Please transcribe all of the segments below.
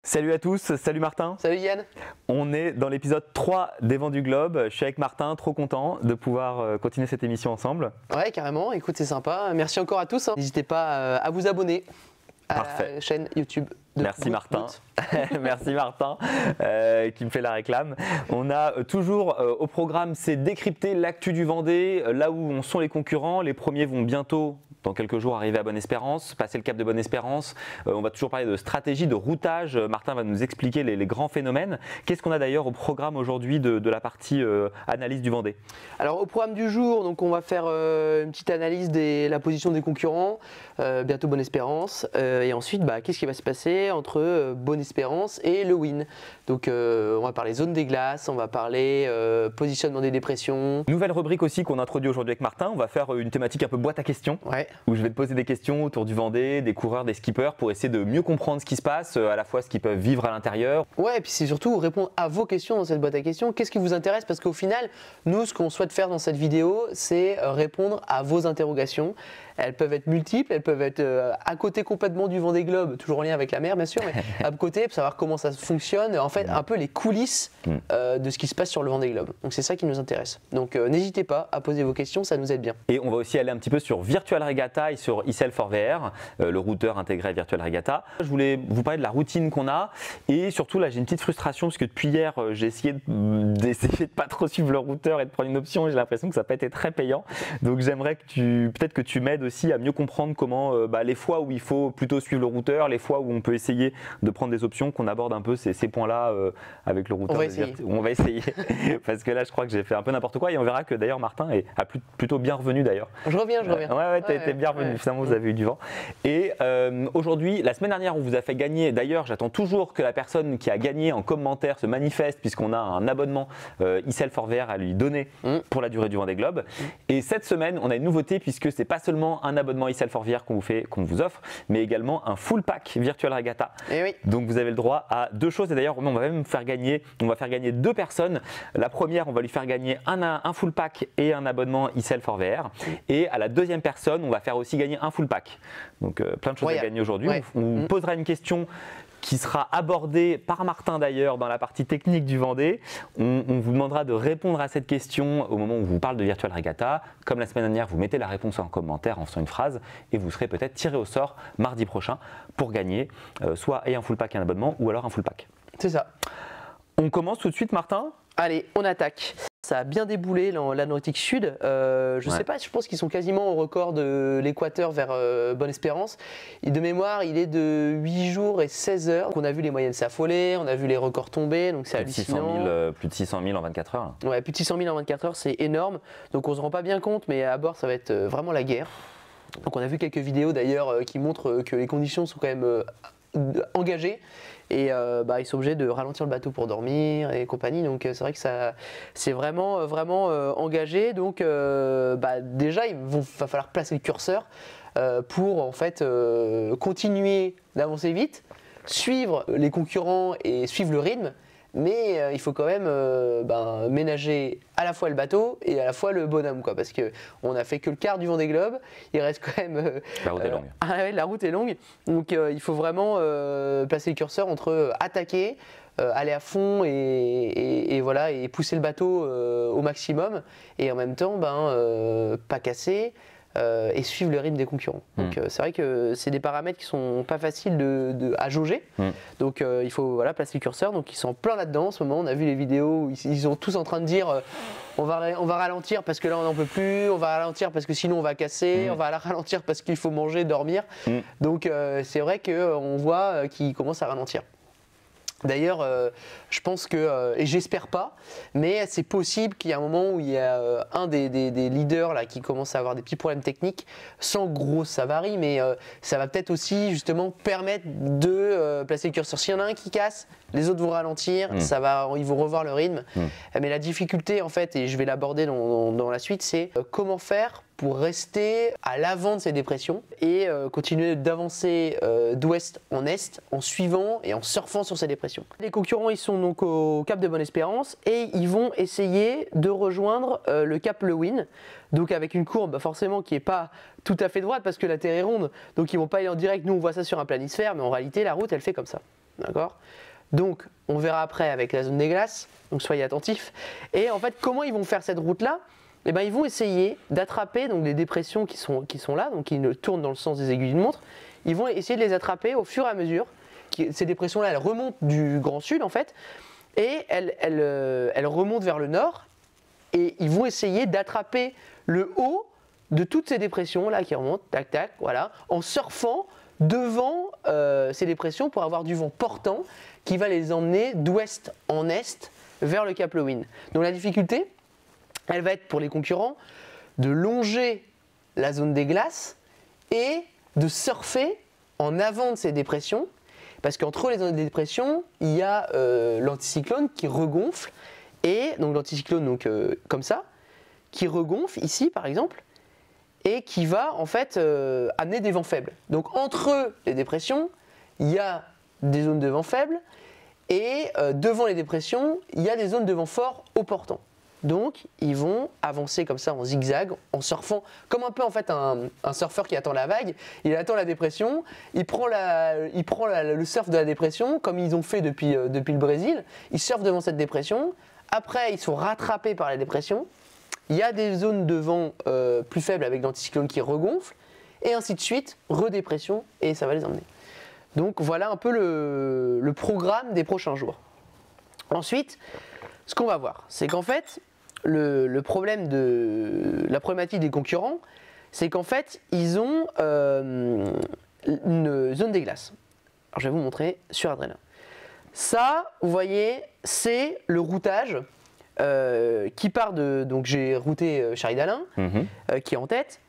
Salut à tous, salut Martin. Salut Yann. On est dans l'épisode 3 des Vents du Globe. Je suis avec Martin, trop content de pouvoir continuer cette émission ensemble. Ouais, carrément, écoute, c'est sympa. Merci encore à tous. N'hésitez pas à vous abonner à la chaîne YouTube. Merci Martin. Merci Martin qui me fait la réclame. On a toujours au programme, c'est décrypter l'actu du Vendée, là où en sont les concurrents. Les premiers vont bientôt, dans quelques jours, arriver à Bonne-Espérance, passer le cap de Bonne-Espérance. On va toujours parler de stratégie, de routage. Martin va nous expliquer les grands phénomènes. Qu'est-ce qu'on a d'ailleurs au programme aujourd'hui de la partie analyse du Vendée? Alors au programme du jour, donc on va faire une petite analyse de la position des concurrents, bientôt Bonne-Espérance, et ensuite qu'est-ce qui va se passer entre Bonne-Espérance et le Win. Donc on va parler zone des glaces, on va parler positionnement des dépressions. Nouvelle rubrique aussi qu'on introduit aujourd'hui avec Martin. On va faire une thématique un peu boîte à questions. Ouais. Où je vais te poser des questions autour du Vendée, des coureurs, des skippers, pour essayer de mieux comprendre ce qui se passe, à la fois ce qu'ils peuvent vivre à l'intérieur. Ouais, et puis c'est surtout répondre à vos questions dans cette boîte à questions. Qu'est-ce qui vous intéresse? Parce qu'au final, nous, ce qu'on souhaite faire dans cette vidéo, c'est répondre à vos interrogations. Elles peuvent être multiples, elles peuvent être à côté complètement du Vendée Globe, toujours en lien avec la mer bien sûr, mais à côté pour savoir comment ça fonctionne, en fait un peu les coulisses de ce qui se passe sur le Vendée Globe. Donc c'est ça qui nous intéresse. Donc n'hésitez pas à poser vos questions, ça nous aide bien. Et on va aussi aller un petit peu sur Virtual Regatta et sur eSelf4VR, le routeur intégré à Virtual Regatta. Je voulais vous parler de la routine qu'on a et surtout là j'ai une petite frustration parce que depuis hier j'ai essayé de pas trop suivre le routeur et de prendre une option et j'ai l'impression que ça n'a pas été très payant. Donc j'aimerais que peut-être que tu m'aides aussi à mieux comprendre comment les fois où il faut plutôt suivre le routeur, les fois où on peut essayer de prendre des options, qu'on aborde un peu ces points-là avec le routeur. On va essayer parce que là je crois que j'ai fait un peu n'importe quoi et on verra que d'ailleurs Martin a plutôt bien revenu d'ailleurs. Je reviens. Ouais, t'as été bien revenu, finalement vous avez eu du vent. Et aujourd'hui, la semaine dernière on vous a fait gagner, d'ailleurs j'attends toujours que la personne qui a gagné en commentaire se manifeste puisqu'on a un abonnement eSelf4VR à lui donner pour la durée du Vendée Globe. Et cette semaine on a une nouveauté puisque c'est pas seulement un abonnement eSelf4VR qu'on vous offre, mais également un full pack Virtual Regatta. Et oui. Donc vous avez le droit à deux choses et d'ailleurs on va même faire gagner deux personnes. La première, on va lui faire gagner un full pack et un abonnement eSelf4VR et à la deuxième personne, on va faire aussi gagner un full pack. Donc plein de choses à gagner aujourd'hui. Ouais. On vous posera une question qui sera abordée par Martin d'ailleurs dans la partie technique du Vendée. On vous demandera de répondre à cette question au moment où on vous parle de Virtual Regatta. Comme la semaine dernière, vous mettez la réponse en commentaire en faisant une phrase et vous serez peut-être tiré au sort mardi prochain pour gagner soit un full pack et un abonnement ou alors un full pack. C'est ça. On commence tout de suite Martin? Allez, on attaque. Ça a bien déboulé l'Atlantique Sud. Je sais pas, je pense qu'ils sont quasiment au record de l'Équateur vers Bonne-Espérance. Et de mémoire, il est de 8 jours et 16 heures. On a vu les moyennes s'affoler, on a vu les records tomber, donc c'est hallucinant. Plus de 600 000 en 24 heures. Ouais, plus de 600 000 en 24 heures, c'est énorme. Donc on se rend pas bien compte, mais à bord, ça va être vraiment la guerre. Donc on a vu quelques vidéos d'ailleurs qui montrent que les conditions sont quand même engagées. Et ils sont obligés de ralentir le bateau pour dormir et compagnie, donc c'est vrai que ça c'est vraiment engagé. Donc déjà va falloir placer le curseur pour en fait continuer d'avancer vite, suivre les concurrents et suivre le rythme. Mais il faut quand même ménager à la fois le bateau et à la fois le bonhomme, quoi, parce qu'on a fait que le quart du Vendée Globe, il reste quand même… la route est longue. La route est longue, donc il faut vraiment placer le curseur entre attaquer, aller à fond et voilà, et pousser le bateau au maximum, et en même temps pas casser. Et suivre le rythme des concurrents. Donc c'est vrai que c'est des paramètres qui sont pas faciles à jauger. Donc il faut placer le curseur. Donc ils sont en plein là-dedans en ce moment. On a vu les vidéos où ils sont tous en train de dire on va ralentir parce que là on n'en peut plus, on va ralentir parce que sinon on va casser, on va ralentir parce qu'il faut manger, dormir. Donc c'est vrai qu'on voit qu'ils commencent à ralentir. D'ailleurs, je pense que, et j'espère pas, mais c'est possible qu'il y ait un moment où il y a un des leaders là, qui commence à avoir des petits problèmes techniques, sans grosse avarie, mais ça va peut-être aussi justement permettre de placer le curseur. S'il y en a un qui casse, les autres vont ralentir, ils vont revoir le rythme. Mais la difficulté en fait, et je vais l'aborder dans la suite, c'est comment faire pour rester à l'avant de ces dépressions et continuer d'avancer d'ouest en est en suivant et en surfant sur ces dépressions. Les concurrents ils sont donc au cap de Bonne-Espérance et ils vont essayer de rejoindre le cap Le Win, donc avec une courbe forcément qui n'est pas tout à fait droite parce que la Terre est ronde, donc ils vont pas aller en direct. Nous on voit ça sur un planisphère, mais en réalité la route elle fait comme ça. d'accord? Donc, on verra après avec la zone des glaces, donc soyez attentifs. Et en fait, comment ils vont faire cette route-là? Eh ben, ils vont essayer d'attraper donc les dépressions qui sont là, donc qui tournent dans le sens des aiguilles d'une montre. Ils vont essayer de les attraper au fur et à mesure. Ces dépressions-là, elles remontent du Grand Sud, en fait, et elles remontent vers le nord. Et ils vont essayer d'attraper le haut de toutes ces dépressions là qui remontent, tac tac, voilà, en surfant devant ces dépressions pour avoir du vent portant qui va les emmener d'ouest en est vers le Cap Lewin. Donc la difficulté, elle va être pour les concurrents de longer la zone des glaces et de surfer en avant de ces dépressions, parce qu'entre les zones des dépressions, il y a l'anticyclone qui regonfle, et donc l'anticyclone donc, comme ça, qui regonfle ici par exemple, et qui va en fait amener des vents faibles. Donc entre les dépressions, il y a des zones de vent faibles, et devant les dépressions, il y a des zones de vent fort au portant. Donc ils vont avancer comme ça en zigzag, en surfant, comme un peu en fait un surfeur qui attend la vague. Il attend la dépression, il prend le surf de la dépression, comme ils ont fait depuis le Brésil. Ils surfent devant cette dépression, après ils sont rattrapés par la dépression. Il y a des zones de vent plus faibles avec l'anticyclone qui regonfle, et ainsi de suite, redépression, et ça va les emmener. Donc voilà un peu le programme des prochains jours. Ensuite, ce qu'on va voir, c'est qu'en fait, la problématique des concurrents, c'est qu'en fait, ils ont une zone des glaces. Alors, je vais vous montrer sur Adrena. Ça, vous voyez, c'est le routage qui part de... Donc, j'ai routé Charlie d'Alain, qui est en tête.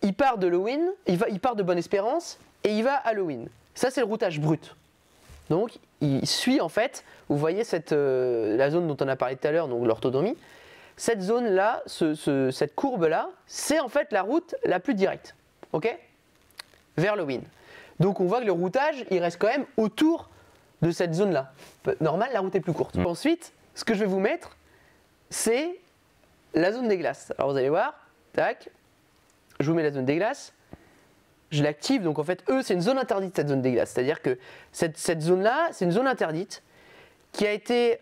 Il part de Lewin, il part de Bonne-Espérance, et il va à Lewin. Ça, c'est le routage brut. Donc, il suit en fait, vous voyez la zone dont on a parlé tout à l'heure, donc l'orthodomie. Cette zone-là, cette courbe-là, c'est en fait la route la plus directe, ok, vers le Lewin. Donc, on voit que le routage, il reste quand même autour de cette zone-là. Normal, la route est plus courte. Ensuite, ce que je vais vous mettre, c'est la zone des glaces. Alors, vous allez voir, tac, je vous mets la zone des glaces. Je l'active, donc en fait, c'est une zone interdite, cette zone des glaces. C'est-à-dire que cette zone-là, c'est une zone interdite qui a été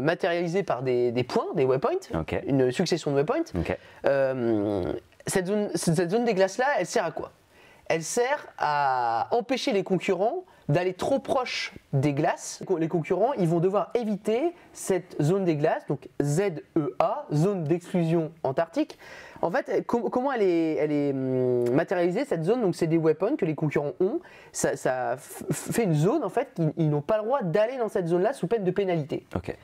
matérialisée par des points, des waypoints, okay. Une succession de waypoints. Okay. Cette zone des glaces-là, elle sert à quoi? Elle sert à empêcher les concurrents d'aller trop proche des glaces. Les concurrents, ils vont devoir éviter cette zone des glaces, donc ZEA, zone d'exclusion antarctique. En fait, comment elle est matérialisée, cette zone? Donc c'est des weapons que les concurrents ont. Ça fait une zone, en fait, ils n'ont pas le droit d'aller dans cette zone-là sous peine de pénalité. Okay.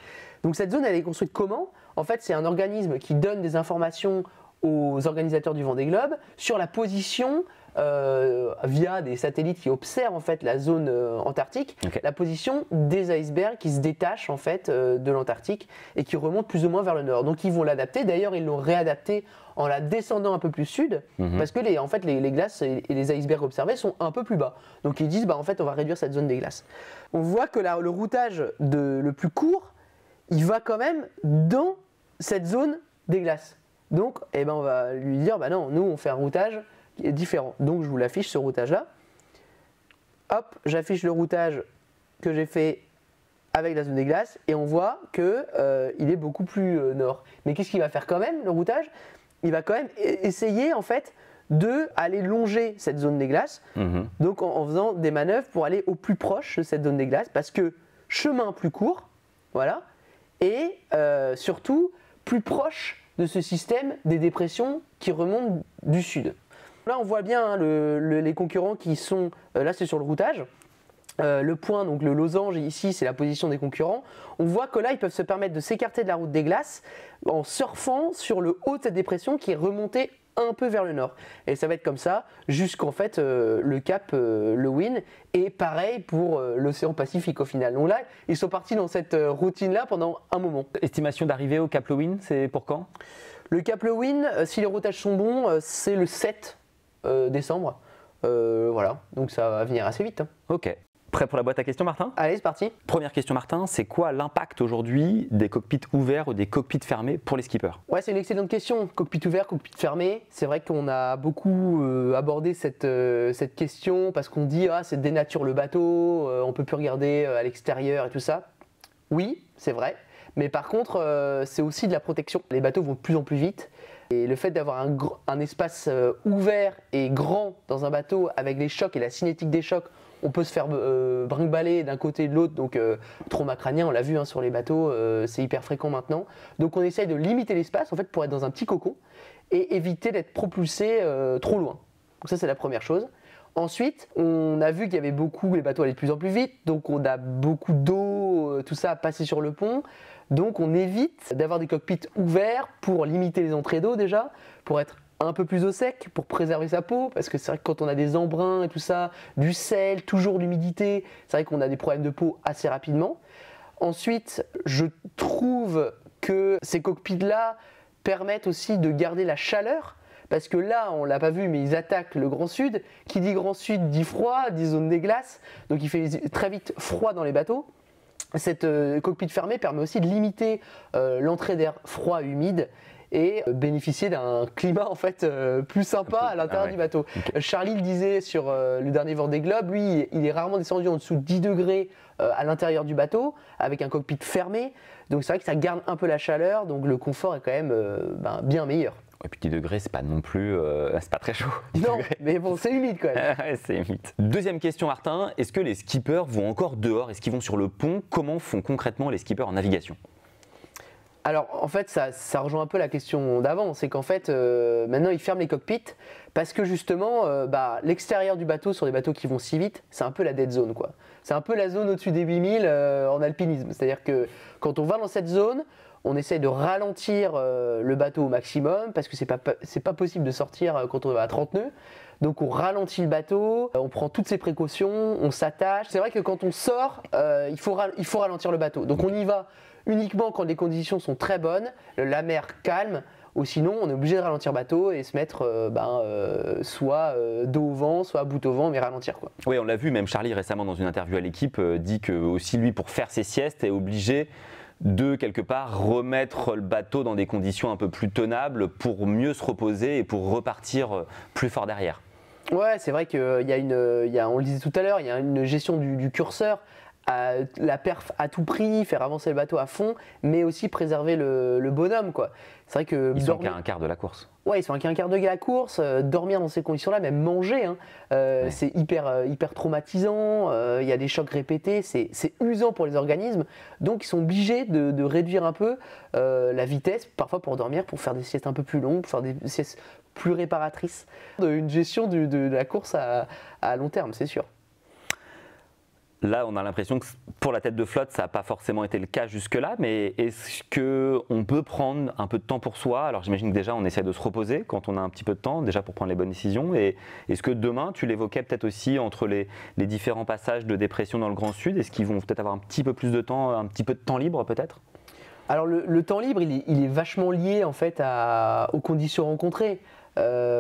Donc cette zone, elle est construite comment? En fait, c'est un organisme qui donne des informations aux organisateurs du Vendée Globe sur la position via des satellites qui observent en fait la zone antarctique, okay. La position des icebergs qui se détachent en fait de l'Antarctique et qui remontent plus ou moins vers le nord. Donc ils vont l'adapter. D'ailleurs, ils l'ont réadapté en la descendant un peu plus sud, parce que les glaces et les icebergs observés sont un peu plus bas. Donc ils disent en fait on va réduire cette zone des glaces. On voit que le routage le plus court, il va quand même dans cette zone des glaces. Donc on va lui dire non, nous on fait un routage qui est différent. Donc je vous l'affiche, ce routage là. Hop, j'affiche le routage que j'ai fait avec la zone des glaces et on voit que il est beaucoup plus nord. Mais qu'est-ce qu'il va faire quand même, le routage? Il va quand même essayer en fait de aller longer cette zone des glaces, donc en faisant des manœuvres pour aller au plus proche de cette zone des glaces, parce que chemin plus court, voilà, et surtout plus proche de ce système des dépressions qui remontent du sud. Là on voit bien les concurrents qui sont, là c'est sur le routage, le point, donc le losange ici c'est la position des concurrents. On voit que là ils peuvent se permettre de s'écarter de la route des glaces en surfant sur le haut de cette dépression qui est remontée un peu vers le nord. Et ça va être comme ça jusqu'en fait le cap Lewin, et pareil pour l'océan Pacifique au final. Donc là ils sont partis dans cette routine là pendant un moment. Estimation d'arrivée au cap Lewin, c'est pour quand? Le cap Lewin, si les routages sont bons, c'est le 7 décembre. Voilà, donc ça va venir assez vite. Ok. Prêt pour la boîte à questions, Martin? Allez, c'est parti. Première question, Martin, c'est quoi l'impact aujourd'hui des cockpits ouverts ou des cockpits fermés pour les skippers? Ouais, c'est une excellente question. Cockpit ouvert, cockpit fermé. C'est vrai qu'on a beaucoup abordé cette question parce qu'on dit ah, ça dénature le bateau, on peut plus regarder à l'extérieur et tout ça. Oui, c'est vrai. Mais par contre, c'est aussi de la protection. Les bateaux vont de plus en plus vite. Et le fait d'avoir un espace ouvert et grand dans un bateau avec les chocs et la cinétique des chocs, on peut se faire brinque-baller d'un côté et de l'autre, donc trauma crânien, on l'a vu sur les bateaux, c'est hyper fréquent maintenant. Donc on essaye de limiter l'espace en fait pour être dans un petit cocon et éviter d'être propulsé trop loin. Donc ça c'est la première chose. Ensuite, on a vu qu'il y avait les bateaux allaient de plus en plus vite, donc on a beaucoup d'eau, tout ça à passer sur le pont. Donc on évite d'avoir des cockpits ouverts pour limiter les entrées d'eau déjà, pour être un peu plus au sec, pour préserver sa peau, parce que c'est vrai que quand on a des embruns et tout ça, du sel, toujours l'humidité, c'est vrai qu'on a des problèmes de peau assez rapidement. Ensuite, je trouve que ces cockpits-là permettent aussi de garder la chaleur, parce que là, on ne l'a pas vu, mais ils attaquent le Grand Sud. Qui dit Grand Sud dit froid, dit zone des glaces, donc il fait très vite froid dans les bateaux. Cette cockpit fermée permet aussi de limiter l'entrée d'air froid et humide et bénéficier d'un climat en fait plus sympa à l'intérieur du bateau. Okay. Charlie le disait sur le dernier Vendée Globe, lui il est rarement descendu en dessous de 10 degrés à l'intérieur du bateau avec un cockpit fermé, donc c'est vrai que ça garde un peu la chaleur, donc le confort est quand même bien meilleur. Et puis 10 degrés, c'est pas non plus, c'est pas très chaud. Non, mais bon, c'est humide quand même. C'est humide. Deuxième question, Martin, est-ce que les skippers vont encore dehors? Est-ce qu'ils vont sur le pont? Comment font concrètement les skippers en navigation? Alors en fait ça rejoint un peu la question d'avant, c'est qu'en fait maintenant ils ferment les cockpits parce que justement l'extérieur du bateau sur des bateaux qui vont si vite, c'est un peu la dead zone quoi. C'est un peu la zone au-dessus des 8000 en alpinisme, c'est-à-dire que quand on va dans cette zone, on essaie de ralentir le bateau au maximum parce que c'est pas possible de sortir quand on va à 30 nœuds. Donc on ralentit le bateau, on prend toutes ces précautions, on s'attache. C'est vrai que quand on sort, il faut ralentir le bateau. Donc on y va uniquement quand les conditions sont très bonnes, la mer calme, ou sinon on est obligé de ralentir le bateau et se mettre soit dos au vent, soit à bout au vent, mais ralentir quoi. Oui, on l'a vu, même Charlie récemment dans une interview à l'équipe dit que aussi lui pour faire ses siestes est obligé de quelque part remettre le bateau dans des conditions un peu plus tenables pour mieux se reposer et pour repartir plus fort derrière. Ouais, c'est vrai qu'il y a, on le disait tout à l'heure, il y a une gestion du curseur, la perf à tout prix, faire avancer le bateau à fond, mais aussi préserver le bonhomme quoi. C'est vrai que ils sont qu'à un quart de la course. Ouais, ils sont qu'à un quart de la course. Dormir dans ces conditions-là, même manger, ouais. C'est hyper traumatisant. Il y a des chocs répétés, c'est usant pour les organismes. Donc ils sont obligés de réduire un peu la vitesse, parfois pour dormir, pour faire des siestes un peu plus longues, pour faire des siestes plus réparatrices. Une gestion de la course à long terme, c'est sûr. Là, on a l'impression que pour la tête de flotte, ça n'a pas forcément été le cas jusque-là, mais est-ce qu'on peut prendre un peu de temps pour soi? Alors j'imagine que déjà on essaie de se reposer quand on a un petit peu de temps, déjà pour prendre les bonnes décisions. Et est-ce que demain, tu l'évoquais peut-être aussi entre les différents passages de dépression dans le Grand Sud, est-ce qu'ils vont peut-être avoir un petit peu plus de temps, un petit peu de temps libre peut-être? Alors le temps libre, il est vachement lié en fait aux conditions rencontrées.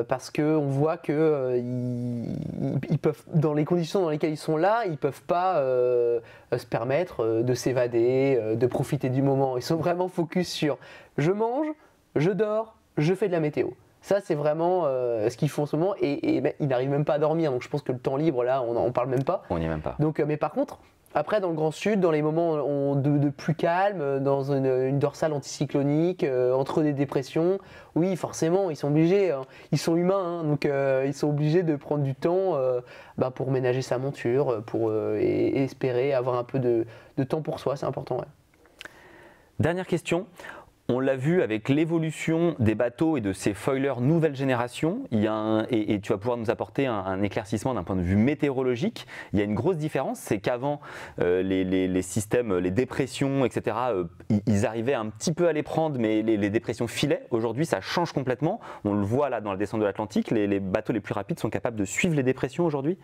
Parce qu'on voit que ils peuvent, dans les conditions dans lesquelles ils sont là, ils ne peuvent pas se permettre de s'évader, de profiter du moment. Ils sont vraiment focus sur je mange, je dors, je fais de la météo. Ça, c'est vraiment ce qu'ils font en ce moment et ils n'arrivent même pas à dormir. Donc je pense que le temps libre, là, on n'en parle même pas. On n'y est même pas. Donc, mais par contre, après, dans le Grand Sud, dans les moments de plus calme, dans une dorsale anticyclonique, entre des dépressions, oui, forcément, ils sont obligés, ils sont humains, donc ils sont obligés de prendre du temps pour ménager sa monture, et espérer avoir un peu de temps pour soi, c'est important. Ouais. Dernière question. On l'a vu avec l'évolution des bateaux et de ces foilers nouvelle génération, et tu vas pouvoir nous apporter un éclaircissement d'un point de vue météorologique. Il y a une grosse différence, c'est qu'avant les systèmes, les dépressions, etc., ils arrivaient un petit peu à les prendre, mais les dépressions filaient. Aujourd'hui, ça change complètement. On le voit là dans la descente de l'Atlantique, les bateaux les plus rapides sont capables de suivre les dépressions aujourd'hui.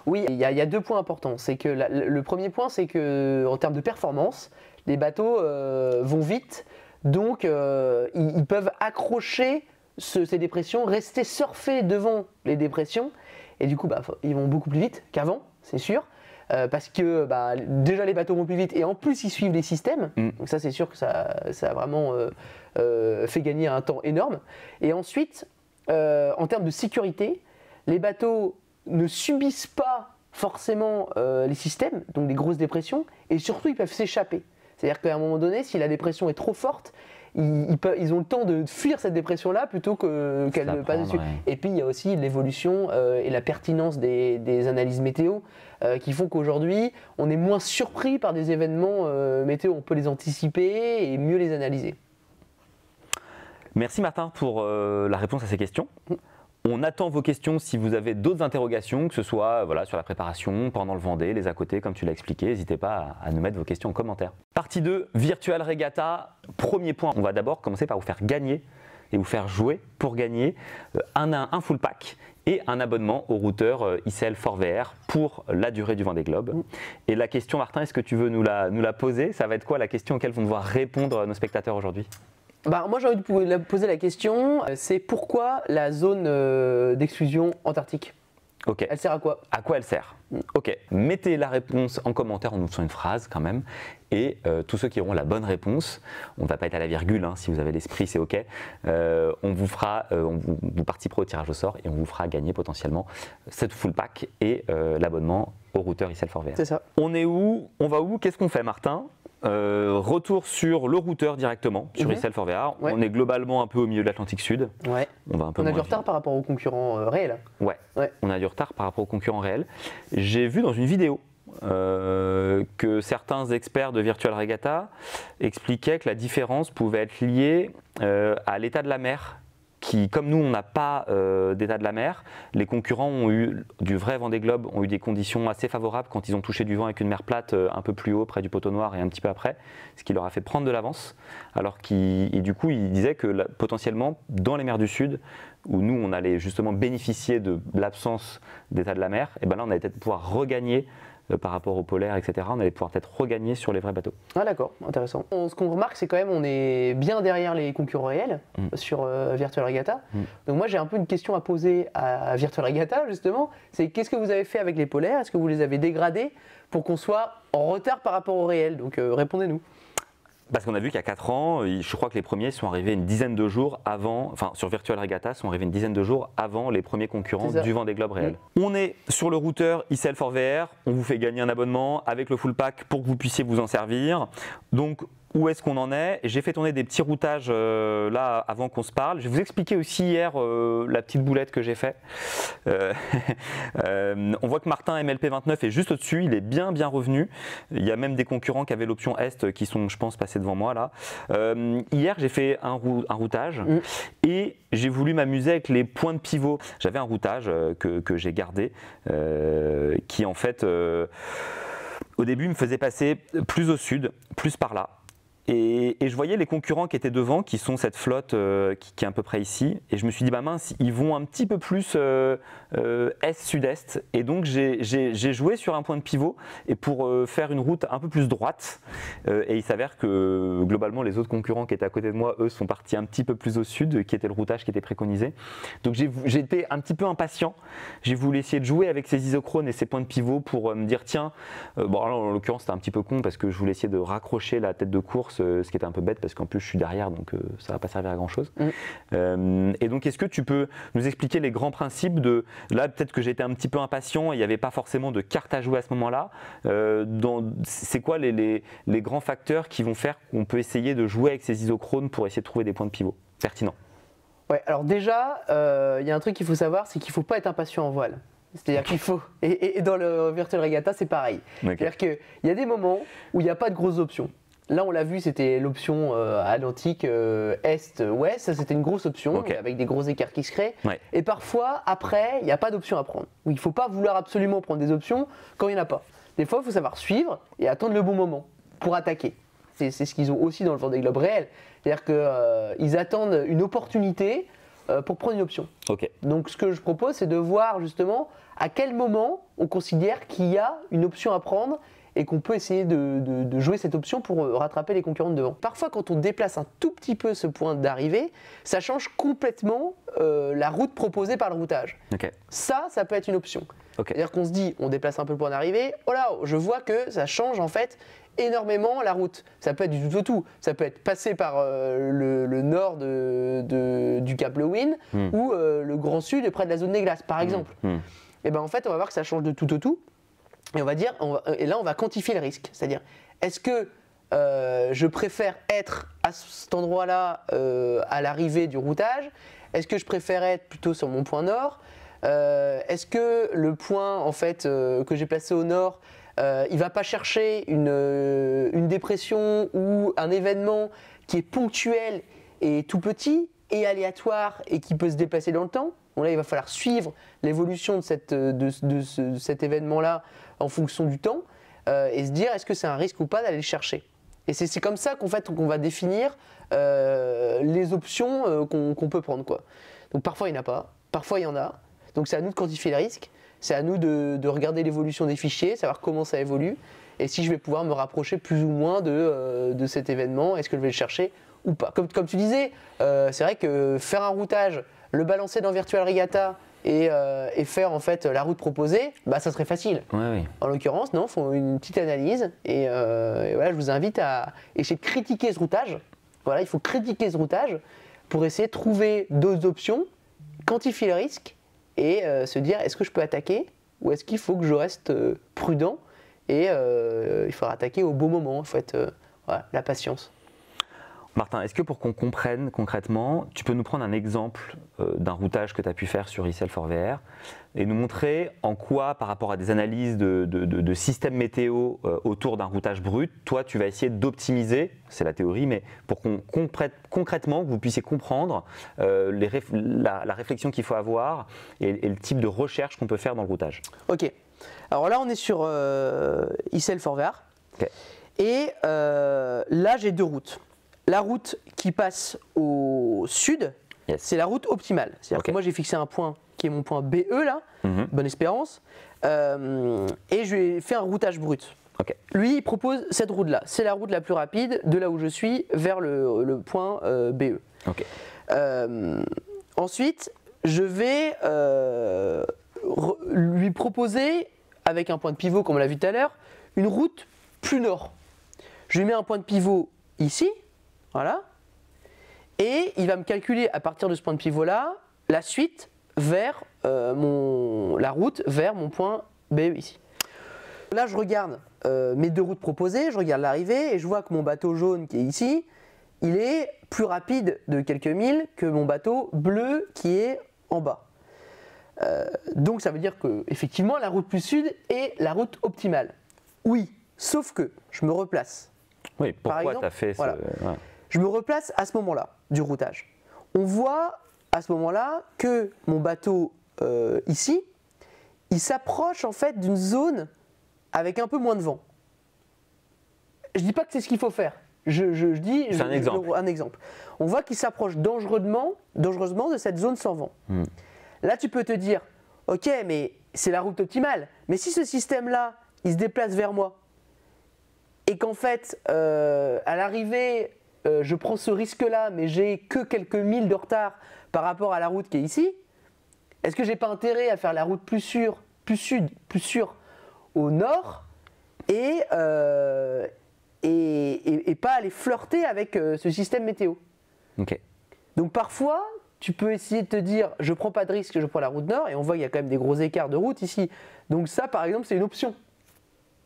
Oui, il y a deux points importants. C'est que le premier point, c'est qu'en termes de performance, les bateaux vont vite. Donc, ils peuvent accrocher ces dépressions, rester surfer devant les dépressions, et du coup, ils vont beaucoup plus vite qu'avant, c'est sûr. parce que déjà les bateaux vont plus vite et en plus ils suivent les systèmes. Donc ça c'est sûr que ça a vraiment fait gagner un temps énorme. Et ensuite, en termes de sécurité, les bateaux ne subissent pas forcément les systèmes, donc des grosses dépressions, et surtout ils peuvent s'échapper. C'est-à-dire qu'à un moment donné, si la dépression est trop forte, ils ont le temps de fuir cette dépression-là plutôt qu'elle ne passe dessus. Ouais. Et puis il y a aussi l'évolution et la pertinence des analyses météo qui font qu'aujourd'hui, on est moins surpris par des événements météo. On peut les anticiper et mieux les analyser. Merci Martin pour la réponse à ces questions. On attend vos questions si vous avez d'autres interrogations, que ce soit sur la préparation, pendant le Vendée, les à côté, comme tu l'as expliqué. N'hésitez pas à nous mettre vos questions en commentaire. Partie 2, Virtual Regatta. Premier point, on va d'abord commencer par vous faire gagner et vous faire jouer pour gagner un full pack et un abonnement au routeur ICL ForVR pour la durée du Vendée Globe. Et la question, Martin, est-ce que tu veux nous la poser? Ça va être quoi la question auquel vont devoir répondre nos spectateurs aujourd'hui? Moi j'ai envie de poser la question, c'est pourquoi la zone d'exclusion antarctique? Ok. Elle sert à quoi? À quoi elle sert? Ok. Mettez la réponse en commentaire en nous faisant une phrase quand même. Et tous ceux qui auront la bonne réponse, on ne va pas être à la virgule, si vous avez l'esprit c'est ok, vous participerez au tirage au sort et on vous fera gagner potentiellement cette full pack et l'abonnement au routeur ICL ForVR. C'est ça. On est où? On va où? Qu'est-ce qu'on fait, Martin? Retour sur le routeur directement, sur ICL ForVR. Ouais. On est globalement un peu au milieu de l'Atlantique Sud. Ouais. On a du retard par rapport aux concurrents réels. Ouais, on a du retard par rapport aux concurrents réels. J'ai vu dans une vidéo que certains experts de Virtual Regatta expliquaient que la différence pouvait être liée à l'état de la mer. Qui, comme nous, on n'a pas d'état de la mer, les concurrents ont eu du vrai Vendée Globe, ont eu des conditions assez favorables quand ils ont touché du vent avec une mer plate un peu plus haut, près du poteau noir et un petit peu après, ce qui leur a fait prendre de l'avance. Alors du coup, ils disaient que potentiellement, dans les mers du Sud, où nous, on allait justement bénéficier de l'absence d'état de la mer, et ben là, on allait peut-être pouvoir regagner par rapport au polaire, etc. On allait pouvoir peut-être regagner sur les vrais bateaux. Ah d'accord, intéressant. Ce qu'on remarque, c'est quand même on est bien derrière les concurrents réels sur Virtual Regatta. Donc moi, j'ai un peu une question à poser à Virtual Regatta, justement. C'est qu'est-ce que vous avez fait avec les polaires? Est-ce que vous les avez dégradés pour qu'on soit en retard par rapport au réel? Donc répondez-nous. Parce qu'on a vu qu'il y a 4 ans, je crois que les premiers sont arrivés une dizaine de jours avant, enfin sur Virtual Regatta, sont arrivés une dizaine de jours avant les premiers concurrents du Vendée Globe réel. On est sur le routeur ICL ForVR, on vous fait gagner un abonnement avec le full pack pour que vous puissiez vous en servir. Donc, où est-ce qu'on en est? J'ai fait tourner des petits routages là avant qu'on se parle. Je vais vous expliquer aussi hier la petite boulette que j'ai fait. On voit que Martin MLP29 est juste au-dessus, il est bien revenu. Il y a même des concurrents qui avaient l'option Est qui sont, je pense, passés devant moi là. Hier, j'ai fait un routage et j'ai voulu m'amuser avec les points de pivot. J'avais un routage que j'ai gardé qui en fait au début me faisait passer plus au sud, plus par là. Et je voyais les concurrents qui étaient devant, qui sont cette flotte qui est à peu près ici. Et je me suis dit, mince, ils vont un petit peu plus est-sud-est. Et donc, j'ai joué sur un point de pivot et pour faire une route un peu plus droite. Et il s'avère que, globalement, les autres concurrents qui étaient à côté de moi, eux, sont partis un petit peu plus au sud, qui était le routage qui était préconisé. Donc, j'ai été un petit peu impatient. J'ai voulu essayer de jouer avec ces isochrones et ces points de pivot pour me dire, tiens, bon, alors, en l'occurrence, c'était un petit peu con parce que je voulais essayer de raccrocher la tête de course, ce qui était un peu bête parce qu'en plus je suis derrière donc ça va pas servir à grand chose. Et donc est-ce que tu peux nous expliquer les grands principes de là, peut-être que j'étais un petit peu impatient, il n'y avait pas forcément de carte à jouer à ce moment-là, c'est quoi les grands facteurs qui vont faire qu'on peut essayer de jouer avec ces isochrones pour essayer de trouver des points de pivot pertinents? Ouais, alors déjà il y a un truc qu'il faut savoir, c'est qu'il ne faut pas être impatient en voile. C'est-à-dire qu'il faut, et dans le Virtual Regatta c'est pareil. C'est-à-dire qu'il y a des moments où il n'y a pas de grosses options. Là, on l'a vu, c'était l'option Atlantique Est-Ouest, ça c'était une grosse option, avec des gros écarts qui se créent. Et parfois, après, il n'y a pas d'option à prendre. Il ne faut pas vouloir absolument prendre des options quand il n'y en a pas. Des fois, il faut savoir suivre et attendre le bon moment pour attaquer. C'est ce qu'ils ont aussi dans le Vendée Globe réel. C'est-à-dire qu'ils attendent une opportunité pour prendre une option. Donc, ce que je propose, c'est de voir justement à quel moment on considère qu'il y a une option à prendre et qu'on peut essayer de jouer cette option pour rattraper les concurrents de devant. Parfois, quand on déplace un tout petit peu ce point d'arrivée, ça change complètement la route proposée par le routage. Okay. Ça peut être une option. Okay. C'est-à-dire qu'on se dit, on déplace un peu le point d'arrivée, oh là, je vois que ça change en fait énormément la route. Ça peut être du tout au tout. Ça peut être passer par le nord du Cap Lewin ou le Grand Sud près de la zone des glaces, par exemple. Et ben en fait, on va voir que ça change de tout au tout. Et on va dire, et là, on va quantifier le risque. C'est-à-dire, est-ce que je préfère être à cet endroit-là à l'arrivée du routage? Est-ce que je préfère être plutôt sur mon point nord? Est-ce que le point en fait que j'ai placé au nord, il va pas chercher une dépression ou un événement qui est ponctuel et tout petit et aléatoire et qui peut se déplacer dans le temps? Bon, là, il va falloir suivre l'évolution de cet événement-là en fonction du temps et se dire est-ce que c'est un risque ou pas d'aller le chercher. Et c'est comme ça qu'on va définir les options qu'on peut prendre, quoi. Donc parfois il n'y en a pas, parfois il y en a. Donc c'est à nous de quantifier le risque, c'est à nous de regarder l'évolution des fichiers, savoir comment ça évolue et si je vais pouvoir me rapprocher plus ou moins de cet événement, est-ce que je vais le chercher ou pas. Comme tu disais, c'est vrai que faire un routage, le balancer dans Virtual Regatta et faire en fait la route proposée, bah, ça serait facile. Ouais, oui. En l'occurrence, non, il faut une petite analyse et voilà, je vous invite à essayer de critiquer ce routage. Voilà, il faut critiquer ce routage pour essayer de trouver d'autres options, quantifier le risque et se dire est-ce que je peux attaquer ou est-ce qu'il faut que je reste prudent et il faudra attaquer au bon moment, en fait, voilà, la patience. Martin, est-ce que pour qu'on comprenne concrètement, tu peux nous prendre un exemple d'un routage que tu as pu faire sur eSelf4VR et nous montrer en quoi, par rapport à des analyses de systèmes météo autour d'un routage brut, toi tu vas essayer d'optimiser, c'est la théorie, mais pour qu'on concrètement, que vous puissiez comprendre la réflexion qu'il faut avoir et le type de recherche qu'on peut faire dans le routage. Ok, alors là on est sur eSelf4VR et là j'ai deux routes. La route qui passe au sud, c'est la route optimale. C'est-à-dire que moi j'ai fixé un point qui est mon point BE là, Bonne Espérance, et je lui ai fait un routage brut. Lui il propose cette route là, c'est la route la plus rapide de là où je suis vers le point BE. Ensuite, je vais lui proposer, avec un point de pivot comme on l'a vu tout à l'heure, une route plus nord. Je lui mets un point de pivot ici. Voilà, et il va me calculer à partir de ce point de pivot là la suite vers la route vers mon point BE ici. Là je regarde mes deux routes proposées, je regarde l'arrivée et je vois que mon bateau jaune qui est ici, il est plus rapide de quelques milles que mon bateau bleu qui est en bas. Donc ça veut dire que effectivement la route plus sud est la route optimale. Oui, sauf que je me replace. Oui, pourquoi tu as fait voilà. ce... Ouais. Je me replace à ce moment-là du routage. On voit à ce moment-là que mon bateau ici, il s'approche en fait d'une zone avec un peu moins de vent. Je ne dis pas que c'est ce qu'il faut faire. Je dis un exemple. On voit qu'il s'approche dangereusement de cette zone sans vent. Là, tu peux te dire, ok, mais c'est la route optimale. Mais si ce système-là, il se déplace vers moi et qu'en fait, à l'arrivée, je prends ce risque-là, mais j'ai que quelques milles de retard par rapport à la route qui est ici, est-ce que j'ai pas intérêt à faire la route plus sûre au nord et pas aller flirter avec ce système météo? Donc parfois, tu peux essayer de te dire, je prends pas de risque, je prends la route nord, et on voit qu'il y a quand même des gros écarts de route ici. Donc ça, par exemple, c'est une option.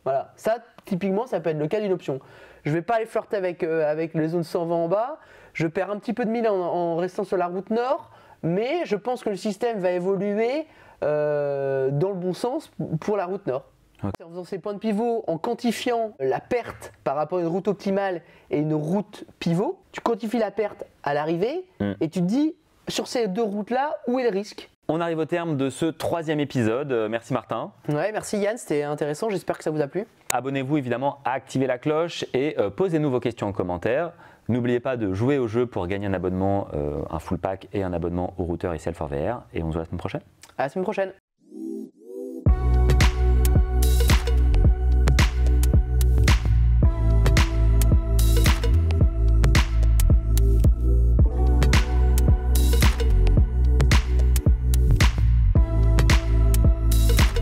Voilà, ça, typiquement, ça peut être le cas d'une option. Je ne vais pas aller flirter avec les zones sans vent en bas, je perds un petit peu de milles en restant sur la route nord, mais je pense que le système va évoluer dans le bon sens pour la route nord. En faisant ces points de pivot, en quantifiant la perte par rapport à une route optimale et une route pivot, tu quantifies la perte à l'arrivée et tu te dis, sur ces deux routes-là, où est le risque? On arrive au terme de ce 3e épisode. Merci Martin. Ouais, merci Yann, c'était intéressant, j'espère que ça vous a plu. Abonnez-vous évidemment à activer la cloche et posez-nous vos questions en commentaire. N'oubliez pas de jouer au jeu pour gagner un abonnement, un full pack et un abonnement au routeur eSelf4VR. Et on se voit la semaine prochaine. À la semaine prochaine.